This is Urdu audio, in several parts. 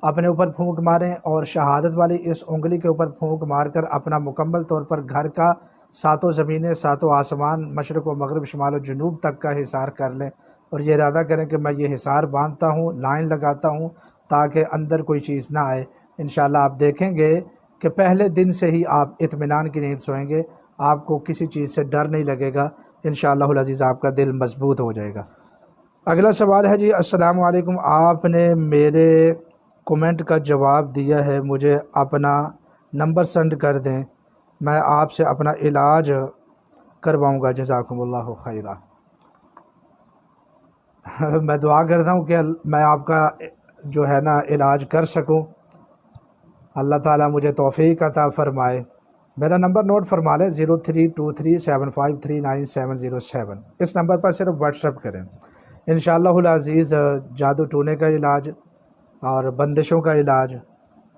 اپنے اوپر پھونک ماریں اور شہادت والی اس انگلی کے اوپر پھونک مار کر اپنا مکمل طور پر گھر کا ساتوں زمینیں، ساتوں آسمان، مشرق و مغرب، شمال و جنوب تک کا حصار کر لیں، اور یہ ارادہ کریں کہ میں یہ حصار باندھتا ہوں، لائن لگاتا ہوں تاکہ اندر کوئی چیز نہ آئے۔ انشاءاللہ آپ دیکھیں گے کہ پہلے دن سے ہی آپ اطمینان کی نیند سوئیں گے، آپ کو کسی چیز سے ڈر نہیں لگے گا، انشاءاللہ العزیز آپ کا دل مضبوط ہو جائے گا۔ اگلا سوال ہے جی، السلام علیکم، آپ نے میرے کومنٹ کا جواب دیا ہے، مجھے اپنا نمبر سینڈ کر دیں، میں آپ سے اپنا علاج کرواؤں گا، جزاکم اللہ خیرہ۔ میں دعا کرتا ہوں کہ میں آپ کا جو ہے نا علاج کر سکوں، اللہ تعالیٰ مجھے توفیق عطا فرمائے۔ میرا نمبر نوٹ فرما لیں، 032375390707۔ اس نمبر پر صرف واٹس ایپ کریں، انشاءاللہ العزیز جادو ٹونے کا علاج اور بندشوں کا علاج،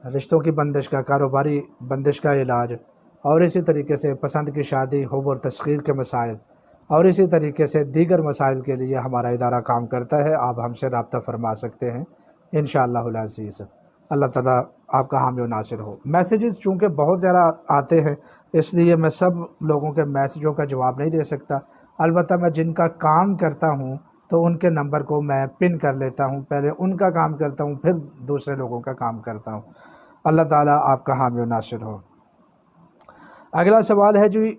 رشتوں کی بندش کا، کاروباری بندش کا علاج، اور اسی طریقے سے پسند کی شادی، حب اور تسخیر کے مسائل، اور اسی طریقے سے دیگر مسائل کے لیے ہمارا ادارہ کام کرتا ہے۔ آپ ہم سے رابطہ فرما سکتے ہیں انشاءاللہ العزیز۔ اللہ تعالیٰ آپ کا حامی و ناصر ہو۔ میسیجز چونکہ بہت زیادہ آتے ہیں، اس لیے میں سب لوگوں کے میسیجوں کا جواب نہیں دے سکتا، البتہ میں جن کا کام کرتا ہوں تو ان کے نمبر کو میں پن کر لیتا ہوں، پہلے ان کا کام کرتا ہوں پھر دوسرے لوگوں کا کام کرتا ہوں۔ اللہ تعالیٰ آپ کا حامی و ناصر ہو۔ اگلا سوال ہے جی،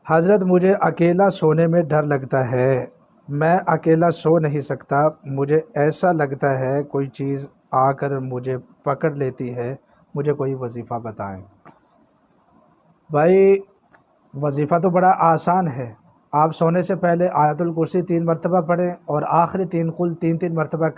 حضرت مجھے اکیلا سونے میں ڈر لگتا ہے، میں اکیلا سو نہیں سکتا، مجھے ایسا لگتا ہے کوئی چیز آ کر مجھے پکڑ لیتی ہے، مجھے کوئی وظیفہ بتائیں۔ بھائی وظیفہ تو بڑا آسان ہے، آپ سونے سے پہلے آیت الکرسی 3 مرتبہ پڑھیں اور آخری 3 قل 3 مرتبہ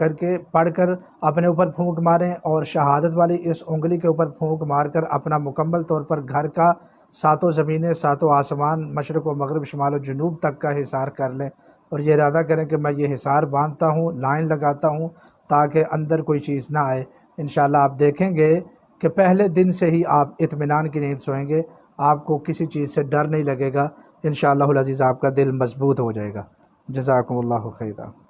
پڑھ کر اپنے اوپر پھونک ماریں اور شہادت والی اس انگلی کے اوپر پھونک مار کر اپنا مکمل طور پر گھر کا ساتوں زمینیں، ساتوں آسمان، مشرق و مغرب، شمال و جنوب تک کا حصار کر لیں، اور یہ ارادہ کریں کہ میں یہ حصار باندھتا ہوں، لائن لگاتا ہوں تاکہ اندر کوئی چیز نہ آئے۔ انشاءاللہ آپ دیکھیں گے کہ پہلے دن سے ہی آپ اطمینان کی نیند سوئیں گے، آپ کو کسی چیز سے ڈر نہیں لگے گا، انشاءاللہ العزیز آپ کا دل مضبوط ہو جائے گا، جزاکم اللہ خیرہ۔